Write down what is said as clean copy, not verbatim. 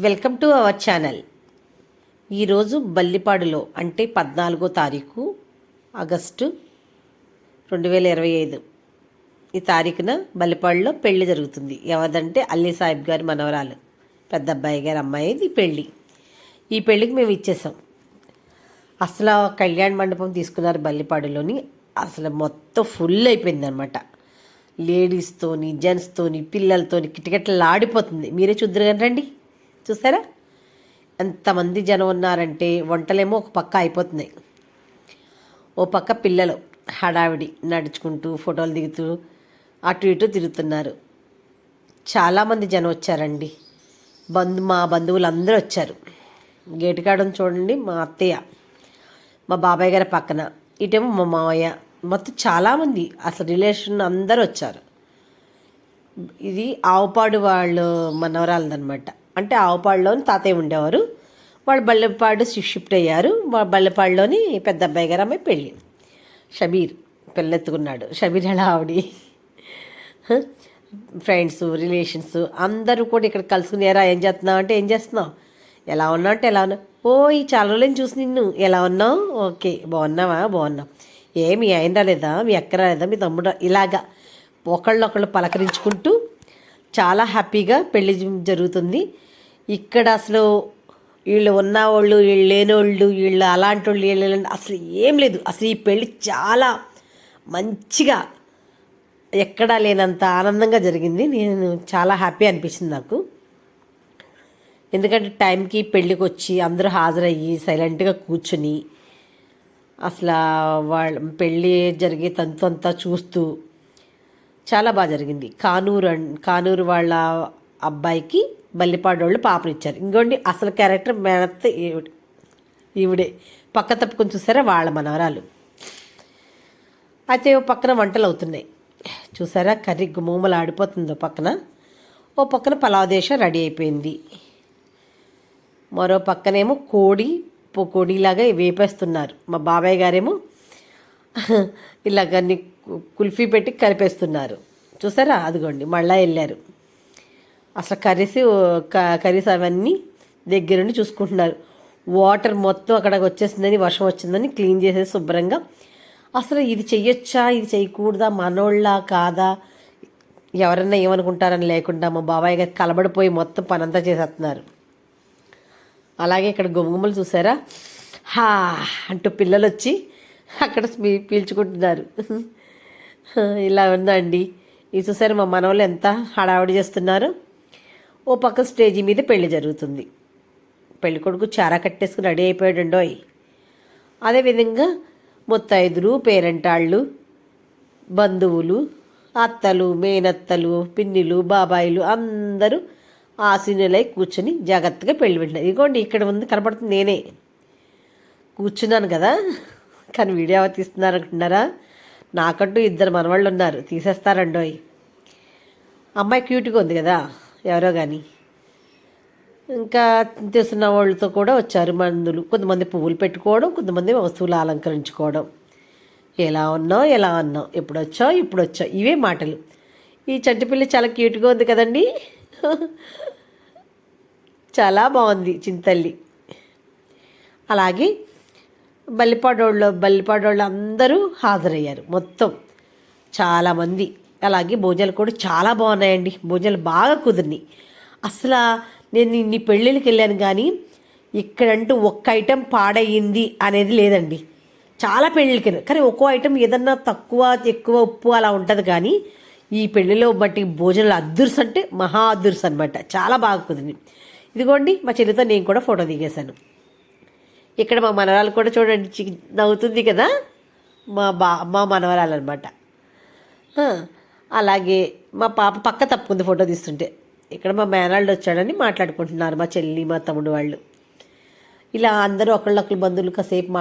Welcome to our channel. ఈరోజు బల్లిపాడులో అంటే 14వ తారీఖు ఆగస్టు 2025 ఈ తారీఖున బల్లిపాడులో పెళ్లి జరుగుతుంది. ఎవరిదంటే అల్లీ సాహిబ్ గారి మనవరాలు పెద్ద అబ్బాయి గారి అమ్మాయిది పెళ్ళి. ఈ పెళ్ళికి మేము ఇచ్చేసాం. అసలు కళ్యాణ మండపం తీసుకున్నారు బల్లిపాడులోని. అసలు మొత్తం ఫుల్ అయిపోయింది అనమాట. లేడీస్తోని జెంట్స్తోని పిల్లలతోని కిటకిటలు ఆడిపోతుంది. మీరే చూద్దరు కానీ రండి. చూసారా ఎంతమంది జనం ఉన్నారంటే. వంటలేమో ఒక పక్క అయిపోతున్నాయి, ఓ పక్క పిల్లలు హడావిడి నడుచుకుంటూ ఫోటోలు దిగుతూ అటు ఇటు తిరుగుతున్నారు. చాలామంది జనం వచ్చారండి. మా బంధువులు అందరూ వచ్చారు. గేటు కాడ చూడండి, మా అత్తయ్య, మా బాబాయ్ గారి పక్కన, ఇటేమో మా మావయ్య, మొత్తం చాలామంది అసలు రిలేషన్ అందరూ వచ్చారు. ఇది ఆవుపాడు వాళ్ళు మనవరాలదనమాట. అంటే ఆవుపాడులోని తాతయ్య ఉండేవారు, వాళ్ళు బల్లెపాడు షిఫ్ట్ అయ్యారు. బల్లెపాడులోని పెద్ద అబ్బాయి గారు అమ్మాయి పెళ్ళి. షబీర్ పెళ్ళెత్తుకున్నాడు. షబీర్ ఎలా ఆవిడి ఫ్రెండ్స్ రిలేషన్స్ అందరూ కూడా ఇక్కడ కలుసుకునేరా. ఏం చేస్తున్నావు అంటే ఏం చేస్తున్నావు, ఎలా ఉన్నావు అంటే ఎలా ఉన్నావు, ఓ ఈ చాలా రోజులు చూసి నిన్ను, ఎలా ఉన్నావు, ఓకే బాగున్నావా, బాగున్నావు, మీ ఆయన రాలేదా, మీ అక్క రాలేదా, మీ తమ్ముడు, ఇలాగా ఒకళ్ళొకళ్ళు పలకరించుకుంటూ చాలా హ్యాపీగా పెళ్ళి జరుగుతుంది. ఇక్కడ అసలు వీళ్ళు ఉన్నవాళ్ళు వీళ్ళు లేనోళ్ళు వీళ్ళు అలాంటి వాళ్ళు వీళ్ళు అసలు ఏం లేదు. అసలు ఈ పెళ్ళి చాలా మంచిగా ఎక్కడా లేనంత ఆనందంగా జరిగింది. నేను చాలా హ్యాపీ అనిపించింది నాకు. ఎందుకంటే టైంకి పెళ్ళికి వచ్చి అందరూ హాజరయ్యి సైలెంట్గా కూర్చుని అసలు వాళ్ళ పెళ్ళి జరిగే తంతు అంతా చూస్తూ చాలా బాగా జరిగింది. కానూరు వాళ్ళ అబ్బాయికి బల్లిపాడు వాళ్ళు పాపనిచ్చారు. ఇంకోండి అసలు క్యారెక్టర్ మేనత్త ఈవిడే. పక్క తప్పుకొని చూసారా వాళ్ళ మనవరాలు. అయితే ఓ పక్కన వంటలు అవుతున్నాయి చూసారా, కర్రీ గుమ్మలు ఆడిపోతుందో పక్కన. ఓ పక్కన పలావ్ దేశం రెడీ అయిపోయింది. మరో పక్కనేమో కోడిలాగా వేపేస్తున్నారు. మా బాబాయ్ గారేమో ఇలాగ కుల్ఫీ పెట్టి కలిపేస్తున్నారు చూసారా. అదిగోండి మళ్ళా వెళ్ళారు. అసలు కర్రీస్ అవన్నీ దగ్గరుండి చూసుకుంటున్నారు. వాటర్ మొత్తం అక్కడికి వచ్చేసిందని, వర్షం వచ్చిందని క్లీన్ చేసేసి శుభ్రంగా. అసలు ఇది చెయ్యొచ్చా, ఇది చేయకూడదా, మనోళ్ళ కాదా, ఎవరన్నా ఏమనుకుంటారని లేకుండా మా బాబాయ్ గారు కలబడిపోయి మొత్తం పనంతా చేసేస్తున్నారు. అలాగే ఇక్కడ గుమ్మలు చూసారా, హా అంటూ పిల్లలు వచ్చి అక్కడ పీల్చుకుంటున్నారు. ఇలా ఉందండి. ఇది చూసారు మా మనవాళ్ళు ఎంత హడావిడి చేస్తున్నారు. ఓ పక్క స్టేజీ మీద పెళ్లి జరుగుతుంది. పెళ్లి కొడుకు చారా కట్టేసుకుని రెడీ అయిపోయాడండోయ్. అదేవిధంగా ముత్తైదులు, పేరెంటాళ్ళు, బంధువులు, అత్తలు, మేనత్తలు, పిన్నిలు, బాబాయిలు అందరూ ఆసీనులై కూర్చొని జాగ్రత్తగా పెళ్లి పెట్టినారు. ఇదిగోండి ఇక్కడ ఉంది కనపడుతుంది, నేనే కూర్చున్నాను కదా. కానీ వీడియో ఎవరు తీస్తున్నారు అనుకుంటున్నారా, నాకంటూ 2 మనవాళ్ళు ఉన్నారు, తీసేస్తారండోయ్. అమ్మాయి క్యూట్గా ఉంది కదా, ఎవరో కానీ. ఇంకా తెస్తున్న వాళ్ళతో కూడా వచ్చారు మందులు. కొంతమంది పువ్వులు పెట్టుకోవడం, కొంతమంది వస్తువులు అలంకరించుకోవడం. ఎలా ఉన్నావు, ఎప్పుడు వచ్చావు, ఇవే మాటలు. ఈ చంటిపిల్లి చాలా క్యూట్గా ఉంది కదండి, చాలా బాగుంది చింతల్లి. అలాగే బల్లిపాడోళ్ళు అందరూ హాజరయ్యారు మొత్తం చాలామంది. అలాగే భోజనాలు కూడా చాలా బాగున్నాయండి. భోజనాలు బాగా కుదిరినాయి. అసలు నేను ఇన్ని పెళ్ళిళ్ళకి వెళ్ళాను కానీ ఇక్కడంటూ ఒక్క ఐటెం పాడయింది అనేది లేదండి. చాలా పెళ్ళిళ్ళకి వెళ్ళాను కానీ ఒక్కో ఐటెం ఏదన్నా తక్కువ ఎక్కువ ఉప్పు అలా ఉంటుంది. కానీ ఈ పెళ్ళిలో బట్టి భోజనాలు అద్దుర్స్ అంటే మహా అద్దుర్స్ అనమాట. చాలా బాగా కుదిరింది. ఇదిగోండి మా చెల్లితో నేను కూడా ఫోటో దిగేశాను. ఇక్కడ మా మనవరాలు కూడా చూడండి నవ్వుతుంది కదా, మా మనవరాలు అనమాట. అలాగే మా పాప పక్క తప్పుకుంది ఫోటో తీస్తుంటే. ఇక్కడ మా మేనల్డ్ వచ్చాడని మాట్లాడుకుంటున్నారు మా చెల్లి, మా తమ్ముడు వాళ్ళు. ఇలా అందరూ ఒకళ్ళొకళ్ళు బంధువులు కాసేపు